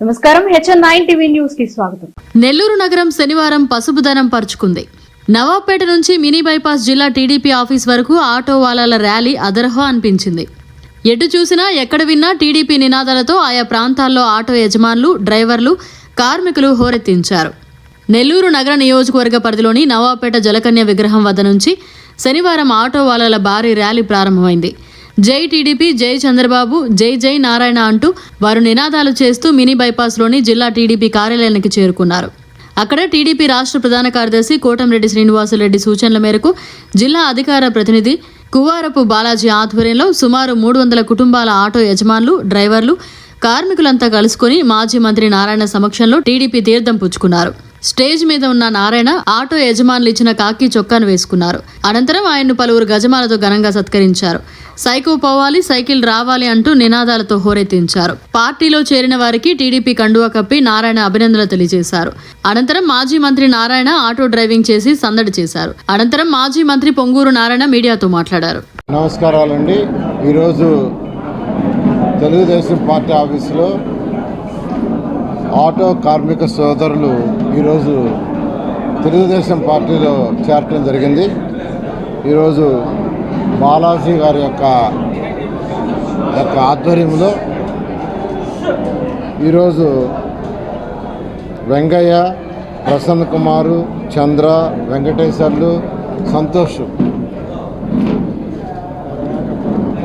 నమస్కారం, HN9 TV news కి స్వాగతం. నెల్లూరు నగరం శనివారం పసుపుదనం పరుచుకుంది. నవాబ్పేట నుంచి మినీ బైపాస్ జిల్లా టీడీపీ ఆఫీస్ వరకు ఆటో వాలాల ర్యాలీ అదరహో అనిపించింది. ఎటు చూసినా ఎక్కడ విన్నా టీడీపీ నినాదాలతో ఆయా ప్రాంతాల్లో ఆటో యజమానులు, డ్రైవర్లు, కార్మికులు హోరెత్తించారు. నెల్లూరు నగర నియోజకవర్గ పరిధిలోని నవాబ్పేట జలకన్య విగ్రహం వద్ద నుంచి శనివారం ఆటో వాలాల భారీ ర్యాలీ ప్రారంభమైంది. జై టీడీపీ, జై చంద్రబాబు, జై జై నారాయణ అంటూ వారు నినాదాలు చేస్తూ మినీ బైపాస్లోని జిల్లా టీడీపీ కార్యాలయానికి చేరుకున్నారు. అక్కడ టీడీపీ రాష్ట్ర ప్రధాన కార్యదర్శి కోటంరెడ్డి శ్రీనివాసులరెడ్డి సూచనల మేరకు జిల్లా అధికార ప్రతినిధి కువారపు బాలాజీ ఆధ్వర్యంలో సుమారు 300 కుటుంబాల ఆటో యజమానులు, డ్రైవర్లు, కార్మికులంతా కలుసుకుని మాజీ మంత్రి నారాయణ సమక్షంలో టీడీపీ తీర్థం పుచ్చుకున్నారు. స్టేజ్ మీద ఉన్న నారాయణ ఆటో యజమానులు ఇచ్చిన కాకి చొక్కాను వేసుకున్నారు. అనంతరం ఆయన్ను పలువురు గజమాలతో ఘనంగా సత్కరించారు. సైకో పోవాలి, సైకిల్ రావాలి అంటూ నినాదాలతో హోరెత్తించారు. పార్టీలో చేరిన వారికి టీడీపీ కండువా కప్పి నారాయణ అభినందనలు తెలియజేశారు. అనంతరం మాజీ మంత్రి నారాయణ ఆటో డ్రైవింగ్ చేసి సందడి చేశారు. అనంతరం మాజీ మంత్రి పొంగూరు నారాయణ మీడియాతో మాట్లాడారు. నమస్కారాలండి. ఈరోజు తెలుగుదేశం పార్టీ ఆఫీసులో ఆటో కార్మిక సోదరులు ఈరోజు తెలుగుదేశం పార్టీలో చేరటం జరిగింది. ఈరోజు బాలాజీ గారి యొక్క ఆధ్వర్యంలో ఈరోజు వెంకయ్య, ప్రసన్న కుమారు, చంద్ర, వెంకటేశ్వర్లు, సంతోష్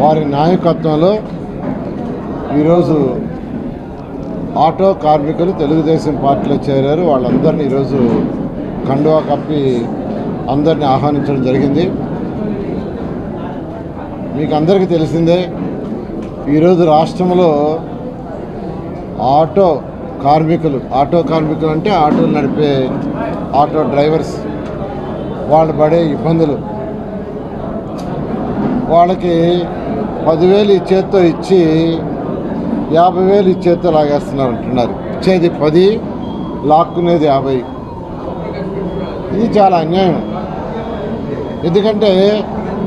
వారి నాయకత్వంలో ఈరోజు ఆటో కార్మికులు తెలుగుదేశం పార్టీలో చేరారు. వాళ్ళందరినీ ఈరోజు కండువా కప్పి అందరినీ ఆహ్వానించడం జరిగింది. మీకు అందరికీ తెలిసిందే, ఈరోజు రాష్ట్రంలో ఆటో కార్మికులు అంటే ఆటోలు నడిపే ఆటో డ్రైవర్స్ వాళ్ళు పడే ఇబ్బందులు, వాళ్ళకి 10,000 ఈ చేత్తో ఇచ్చి 50,000 ఈ చేత్తో లాగేస్తున్నారు అంటున్నారు. ఇచ్చేది 10, లాక్కునేది 50. ఇది చాలా అన్యాయం. ఎందుకంటే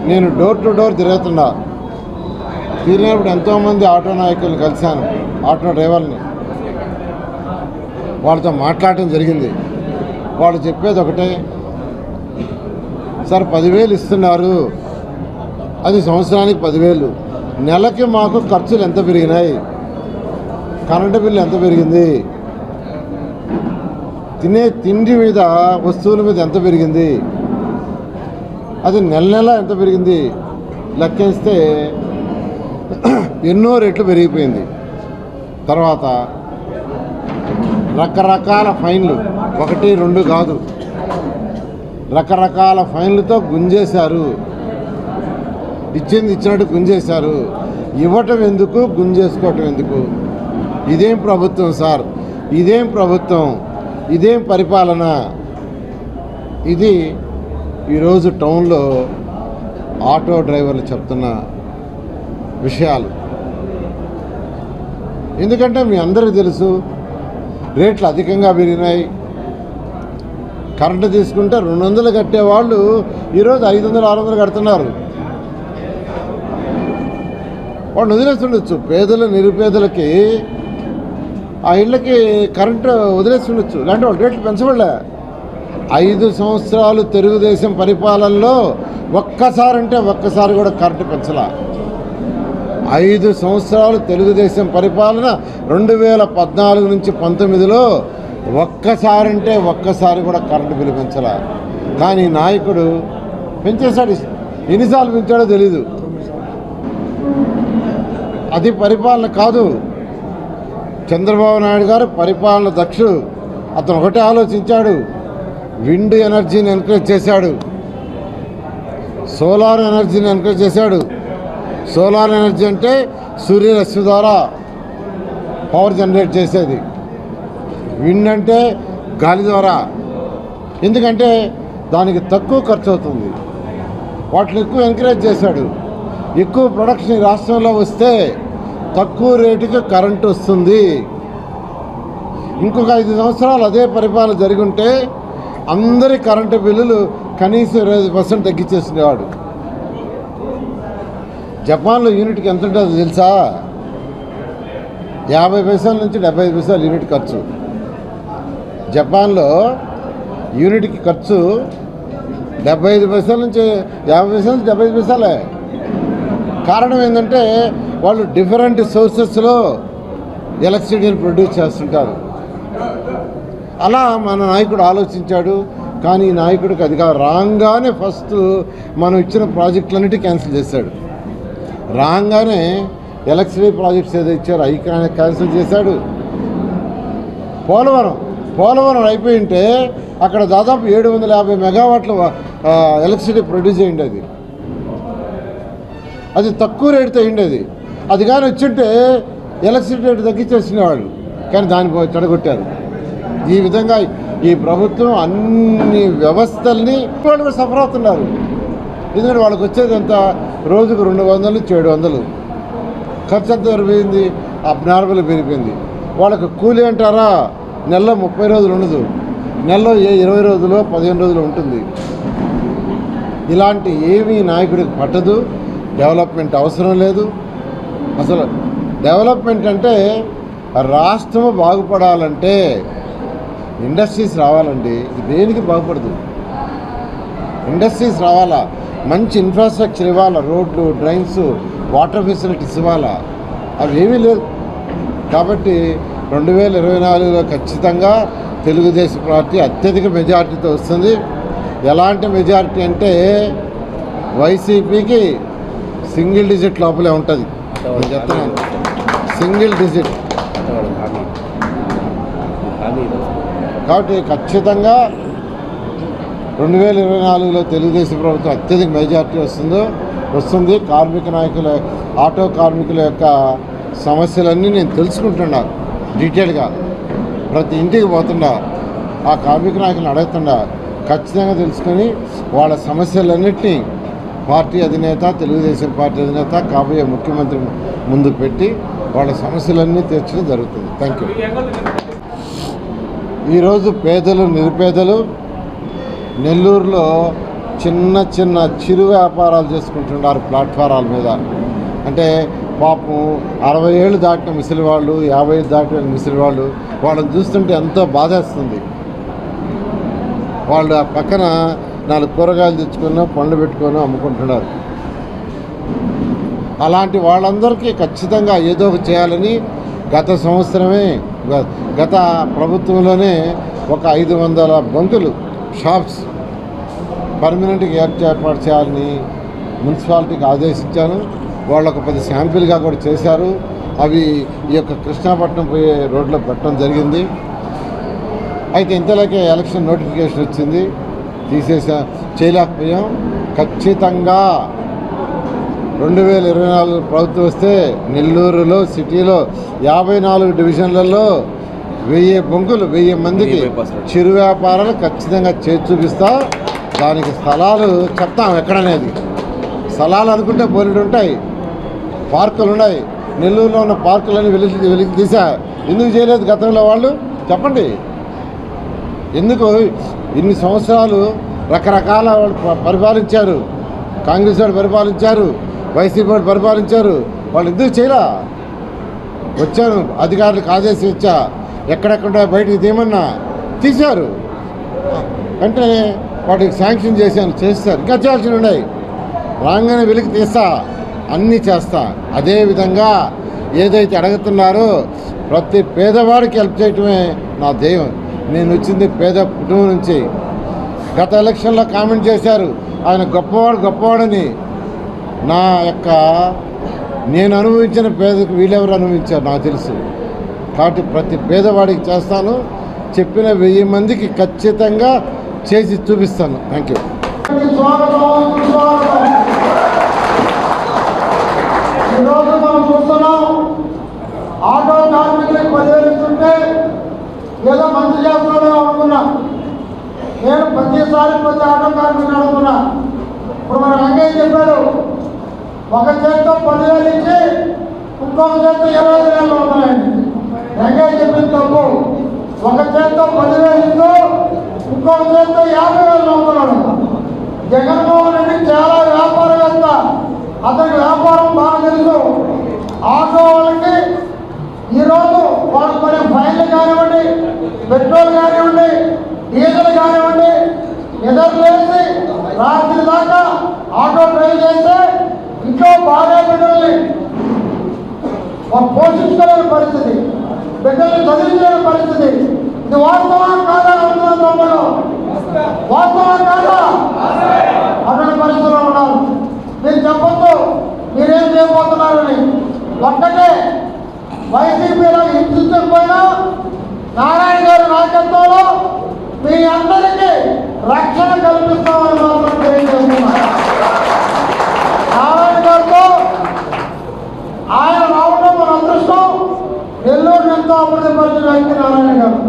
నేను డోర్ టు డోర్ తిరిగినప్పుడు ఎంతోమంది ఆటో నాయకులు కలిశాను, ఆటో డ్రైవర్ని. వాళ్ళతో మాట్లాడటం జరిగింది. వాళ్ళు చెప్పేది ఒకటే, సార్ 10,000 ఇస్తున్నారు, అది సంవత్సరానికి 10,000, నెలకి మాకు ఖర్చులు ఎంత పెరిగినాయి, కరెంటు బిల్లు ఎంత పెరిగింది, తినే తిండి మీద, వస్తువుల మీద ఎంత పెరిగింది, అది నెల ఎంత పెరిగింది లెక్కేస్తే ఎన్నో రెట్లు పెరిగిపోయింది. తర్వాత రకరకాల ఫైన్లు, 1, 2 కాదు, రకరకాల ఫైన్లతో గుంజేశారు. ఇచ్చినట్టు గుంజేశారు. ఇవ్వటం ఎందుకు, గుంజేసుకోవటం ఎందుకు? ఇదేం ప్రభుత్వం సార్, ఇదేం ప్రభుత్వం, ఇదేం పరిపాలన? ఇది ఈరోజు టౌన్లో ఆటో డ్రైవర్లు చెప్తున్న విషయాలు. ఎందుకంటే మీ అందరికీ తెలుసు, రేట్లు అధికంగా పెరిగినాయి. కరెంటు తీసుకుంటే 200 కట్టేవాళ్ళు ఈరోజు 500, 600 కడుతున్నారు. వాళ్ళు వదిలేస్తుండొచ్చు. పేదలు, నిరుపేదలకి ఆ ఇళ్ళకి కరెంటు వదిలేస్తుండొచ్చు, ఇలాంటి వాళ్ళు రేట్లు పెంచబడలే. 5 సంవత్సరాలు తెలుగుదేశం పరిపాలనలో ఒక్కసారి కూడా కరెంటు పెంచలా. 5 సంవత్సరాలు తెలుగుదేశం పరిపాలన 2014 నుంచి 19లో ఒక్కసారి కూడా కరెంటు బిల్లు పెంచలా. కానీ నాయకుడు పెంచేశాడు. ఎన్నిసార్లు పెంచాడో తెలీదు. అది పరిపాలన కాదు. చంద్రబాబు నాయుడు గారు పరిపాలన దక్షుడు. అతను ఒకటే ఆలోచించాడు, విండ్ ఎనర్జీని ఎంకరేజ్ చేశాడు, సోలార్ ఎనర్జీని ఎంకరేజ్ చేశాడు. సోలార్ ఎనర్జీ అంటే సూర్యరశ్మి ద్వారా పవర్ జనరేట్ చేసేది. విండ్ అంటే గాలి ద్వారా. ఎందుకంటే దానికి తక్కువ ఖర్చు అవుతుంది. వాటిని ఎక్కువ ఎంకరేజ్ చేశాడు. ఎక్కువ ప్రొడక్షన్ ఈ రాష్ట్రంలో వస్తే తక్కువ రేటుకి కరెంటు వస్తుంది. ఇంకొక 5 సంవత్సరాలు అదే పరిపాలన జరిగి ఉంటే అందరి కరెంటు బిల్లులు కనీసం 20% తగ్గించేసినవాడు. జపాన్లో యూనిట్కి ఎంత ఉంటుందో తెలుసా? 50 పైసల నుంచి 75 పైసలు యూనిట్ ఖర్చు. జపాన్లో యూనిట్కి ఖర్చు 75 పైసల నుంచి 50 పైసల నుంచి 75 పైసలే. కారణం ఏంటంటే వాళ్ళు డిఫరెంట్ సోర్సెస్లో ఎలక్ట్రిసిటీని ప్రొడ్యూస్ చేస్తుంటారు. అలా మన నాయకుడు ఆలోచించాడు. కానీ ఈ నాయకుడికి అది రాగానే ఫస్ట్ మనం ఇచ్చిన ప్రాజెక్టులన్నిటి క్యాన్సిల్ చేశాడు. రాగానే ఎలక్ట్రిసిటీ ప్రాజెక్ట్స్ ఏదో ఇచ్చారో అవి క్యాన్సిల్ చేశాడు. పోలవరం అయిపోయింటే అక్కడ దాదాపు 750 మెగావాట్ల ఎలక్ట్రిసిటీ ప్రొడ్యూస్ అయ్యింది. అది తక్కువ రేటుతో అయ్యింది. అది కానీ వచ్చింటే ఎలక్ట్రిసిటీ రేటు తగ్గించేసినవాళ్ళు, కానీ దాన్ని చెడగొట్టారు. ఈ విధంగా ఈ ప్రభుత్వం అన్ని వ్యవస్థల్ని వాళ్ళు కూడా సఫర్ అవుతున్నారు. ఎందుకంటే వాళ్ళకి వచ్చేది ఎంత, రోజుకు 200 నుంచి 700. ఖర్చు ఎంత పెరిగింది, అబ్నార్మల్ పెరిగిపోయింది. వాళ్ళకి కూలీ అంటారా, నెలలో 30 రోజులు ఉండదు, నెలలో 20 రోజులు 15 రోజులు ఉంటుంది. ఇలాంటి ఏమీ నాయకుడికి పట్టదు. డెవలప్మెంట్ అవసరం లేదు. అసలు డెవలప్మెంట్ అంటే రాష్ట్రం బాగుపడాలంటే ఇండస్ట్రీస్ రావాలండి. దేనికి బాగుపడదు. ఇండస్ట్రీస్ రావాలా, మంచి ఇన్ఫ్రాస్ట్రక్చర్ ఇవ్వాలా, రోడ్లు, డ్రైన్స్, వాటర్ ఫెసిలిటీస్ ఇవ్వాలా. అవి ఏమీ లేదు. కాబట్టి 2024లో ఖచ్చితంగా తెలుగుదేశం పార్టీ అత్యధిక మెజారిటీతో వస్తుంది. ఎలాంటి మెజారిటీ అంటే వైసీపీకి సింగిల్ డిజిట్ లోపలే ఉంటుంది. నేను చెప్తున్నాను, సింగిల్ డిజిట్. కాబట్టి ఖచ్చితంగా 2024లో తెలుగుదేశం ప్రభుత్వం అత్యధిక మెజార్టీ వస్తుంది. కార్మిక నాయకుల, ఆటో కార్మికుల యొక్క సమస్యలన్నీ నేను తెలుసుకుంటున్నా డీటెయిల్గా. ప్రతి ఇంటికి పోతుండా, ఆ కార్మిక నాయకులను అడుగుతుండా, ఖచ్చితంగా తెలుసుకొని వాళ్ళ సమస్యలన్నింటినీ పార్టీ అధినేత, తెలుగుదేశం పార్టీ అధినేత, కాబోయే ముఖ్యమంత్రి ముందు పెట్టి వాళ్ళ సమస్యలన్నీ తీర్చడం జరుగుతుంది. Thank you. ఈరోజు పేదలు, నిరుపేదలు నెల్లూరులో చిన్న చిరు వ్యాపారాలు చేసుకుంటున్నారు ప్లాట్ఫారాల మీద. అంటే పాపం 60 ఏళ్ళు దాటిన ముసలి వాళ్ళు, 50 ఏళ్ళు దాటిన ముసలి వాళ్ళు, వాళ్ళని చూస్తుంటే ఎంతో బాధేస్తుంది. వాళ్ళు ఆ పక్కన 4 కూరగాయలు తెచ్చుకొని, పండ్లు పెట్టుకొని అమ్ముకుంటున్నారు. అలాంటి వాళ్ళందరికీ ఖచ్చితంగా ఏదో ఒకటి చేయాలని గత ప్రభుత్వంలోనే ఒక 500 బంకులు, షాప్స్ పర్మనెంట్గా ఏర్పాటు చేయాలని మున్సిపాలిటీకి ఆదేశించాను. వాళ్ళొక 10 శాంపిల్గా కూడా చేశారు. అవి ఈ యొక్క కృష్ణాపట్నం పోయే రోడ్లో పెట్టడం జరిగింది. అయితే ఇంతలోకే ఎలక్షన్ నోటిఫికేషన్ వచ్చింది, చేయలేకపోయాం. ఖచ్చితంగా 2024 ప్రభుత్వం వస్తే నెల్లూరులో సిటీలో 54 డివిజన్లలో 1000 బంకులు, 1000 మందికి చిరు వ్యాపారాలు ఖచ్చితంగా చేసి చూపిస్తా. దానికి స్థలాలు చెప్తాం ఎక్కడనేది. స్థలాలు అనుకుంటే బోలెడు ఉంటాయి, పార్కులు ఉన్నాయి. నెల్లూరులో ఉన్న పార్కులన్నీ వెలికి తీసా. ఎందుకు చేయలేదు గతంలో వాళ్ళు? చెప్పండి. ఎందుకు ఇన్ని సంవత్సరాలు రకరకాల వాళ్ళు పరిపాలించారు. కాంగ్రెస్ వాడు పరిపాలించారు, వైసీపీ వాడు పరిపాలించారు. వాళ్ళు ఎందుకు చేయరా? వచ్చాను, అధికారులకు ఆదేశం ఇచ్చా, ఎక్కడెక్కడ బయటికి తీయమన్నా తీశారు. వెంటనే వాటికి శాంక్షన్ చేస్తారు. ఇంకా చేయాల్సి ఉన్నాయి. రాగానే వెలికి తీస్తా, అన్నీ చేస్తా. అదేవిధంగా ఏదైతే అడుగుతున్నారో ప్రతి పేదవాడికి హెల్ప్ చేయటమే నా ధ్యేయం. నేను వచ్చింది పేద కుటుంబం నుంచి. గత ఎలక్షన్లో కామెంట్ చేశారు, ఆయన గొప్పవాడని. నా యొక్క నేను అనుభవించిన పేదకు వీళ్ళెవరు అనుభవించారు నాకు తెలుసు. కాబట్టి ప్రతి పేదవాడికి చేస్తాను. చెప్పిన 1000 మందికి ఖచ్చితంగా చేసి చూపిస్తాను. Thank you. ఈరోజు మనం చూస్తున్నాం, ఆటో కార్మికులకు 10,000 ఇస్తుంటే ఏదో మంచి చేస్తున్నాడో అనుకున్నా. నేను ప్రతిసారి ప్రతి ఆటో కార్మికులు అడుగుతున్నా. ఇప్పుడు మన రంగయ్య చెప్పాడు, ఒక చేతితో 10,000 ఇచ్చి ఇంకొక చేతితో 25,000 అవుతున్నాయండి. రంగయ్య చెప్పింది తప్పు. ఒక చేతితో 10,000 ఇస్తూ ఇంకొక చేతితో 50,000 అవుతున్నాడు. జగన్మోహన్ రెడ్డి చాలా వ్యాపారవేత్త, అతనికి వ్యాపారం బాగా తెలుసు. ఆటో వాళ్ళకి ఈరోజు పెట్రోల్ కానివ్వండి, డీజిల్ కానివ్వండి, నిద్రలేసి రాత్రి దాకా ఆటో డ్రైవ్ చేస్తే ఇంట్లో భార్య బిడ్డల్ని పోషించుకోలేని పరిస్థితి, బిడ్డల్ని చదివించలేని పరిస్థితి. ఇది వాస్తవా కాదా ఉంటున్న తమ్ముడు? వాస్తవా కాదా? అటువంటి పరిస్థితుల్లో ఉన్నారు. మీరు చెప్పొద్దు మీరేం చేయబోతున్నారని. ఒక్కటే వైసీపీలో హింసించకపోయినా నారాయణ గారి నాయకత్వంలో మీ అందరికీ రక్షణ కల్పిస్తామని మాత్రం తెలియజేస్తున్నారు. నారాయణ గారితో ఆయన రావడం మన అదృష్టం. నెల్లూరు ఎంతో అభివృద్ధిపరిచిన వ్యక్తి నారాయణ గారు.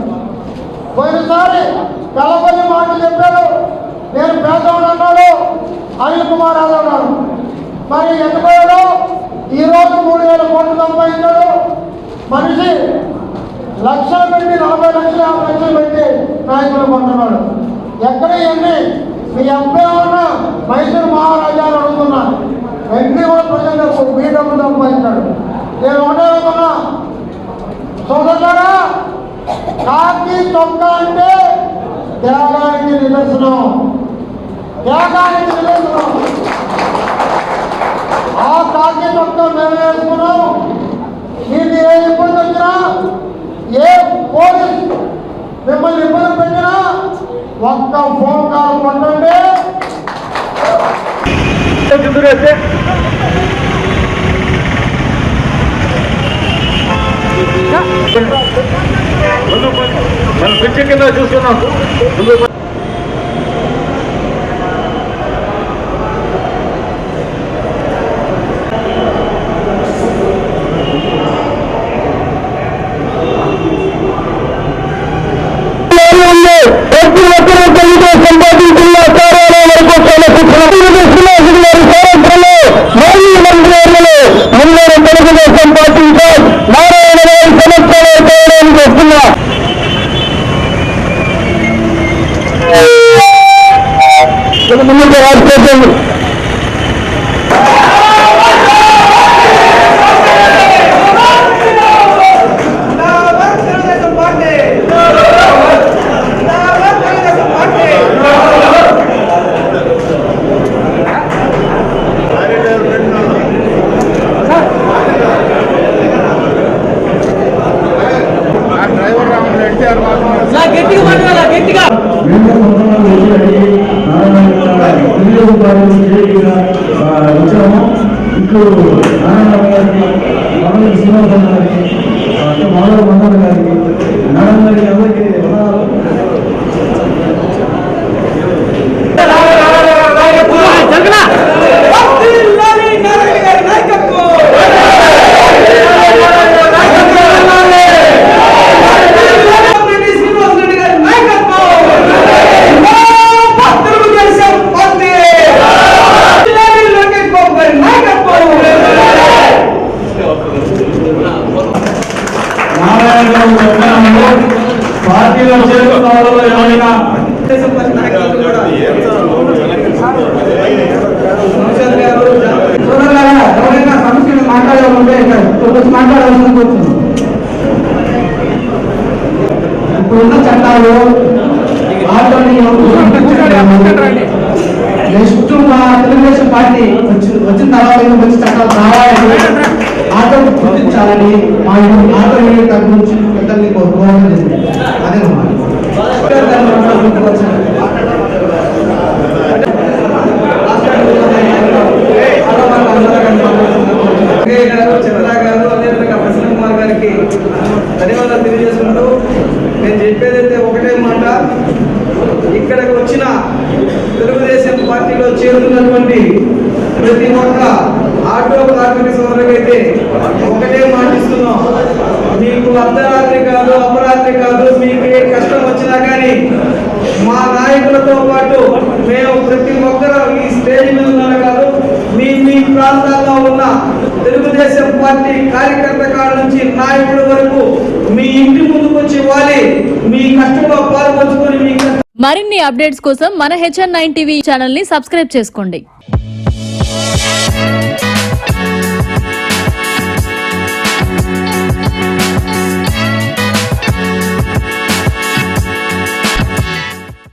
పోయినసారి కలపల్లి మాటలు చెప్పాడు, నేను పేదవాడు అన్నాడు అనిల్ కుమార్ యాదవ్ గారు. మరి ఎన్నిపోయాడు? ఈరోజు 3,000 కోట్లు సంపాదించాడు మనిషి. లక్షలు పెట్టి 40 లక్షలు 50 లక్షలు పెట్టి నాయకులు కొంటున్నాడు. ఎక్కడ ఇవన్నీ మీ అబ్బాయి ఏమన్నా మైసూరు మహారాజాలు అడుగుతున్నా, వెంటనే కూడా ప్రజలకు మీ డబ్బులు సంపాదించాడు. నేను ఒకటే అడుగుతున్నా సోదరులారా, కాకి చొక్కా అంటే త్యాగానికి నిదర్శనం, త్యాగానికి నిదర్శనం. ఆ కాకి చొక్కా మేము వేసుకున్నాం. మీకు ఏ ఇబ్బంది వచ్చినా, ఏ పోలీస్ మిమ్మల్ని ఇబ్బంది పెట్టినా ఒక్క ఫోన్ కాల్ కొట్టండి. మనం పిచ్చి కింద చూస్తున్నాం. ప్రతి ఒక్కరూ తెలుగుదేశం పార్టీ జిల్లా కార్యాలయం వరకు సంవత్సరంలో మాజీ మంత్రులు ముందర తెలుగుదేశం పార్టీ నారాయణ గారి సంవత్సరాలు చేయడానికి వస్తున్నా. ముందుకు రాష్ట్రం ఇప్పుడు నారాయణ గారికి, మమ్మల్ని శ్రీనివాసన్ గారికి, మాధవ మండల గారికి, నారాయణ గారికి అందరికీ పార్టీలో చేరుకున్న వాళ్ళు ఎవరైనా ఎవరైనా సమస్యలు మాట్లాడాలంటే మాట్లాడాల్సిన కూర్చుంది. ఇప్పుడున్న చట్టాలు నెక్స్ట్ మా తెలుగుదేశం పార్టీ వచ్చిన తర్వాత మంచి చట్టాలు రావాలని, ఆటో గుర్తించాలని మా ఆటో తగ్గ నుంచి పెద్దల్ని కోరుకోవడం జరిగింది. అదే చంద్ర గారు, అదేవిధంగా ప్రసన్న కుమార్ గారికి ధన్యవాదాలు తెలియజేసుకుంటూ నేను చెప్పేదైతే ఒకటే మాట, ఇక్కడికి వచ్చిన తెలుగుదేశం పార్టీలో చేరుతున్నటువంటి ప్రతి ఒక్క ఆటో కార్మిక సోదరులకైతే ఒకటే మాటిస్తున్నాం, మీకు అర్ధరాత్రి కాదు అపరాత్రి కాదు, మీకు ఏ కష్టం వచ్చినా కానీ మా నాయకులతో పాటు మేము ప్రతి ఒక్కరూ ఈ స్టేజ్ మీద ఉన్న కాదు, మీ మీ ప్రాంతాల్లో ఉన్న తెలుగుదేశం పార్టీ కార్యకర్త కాడ నుంచి నాయకుల వరకు మీ ఇంటి ముందుకు వచ్చి వాలి మీ కష్టంలో పాల్పంచుకొని మీ మరిన్ని అప్డేట్స్ కోసం మన HN9 టీవీ ఛానల్ ని సబ్స్క్రైబ్ చేసుకోండి.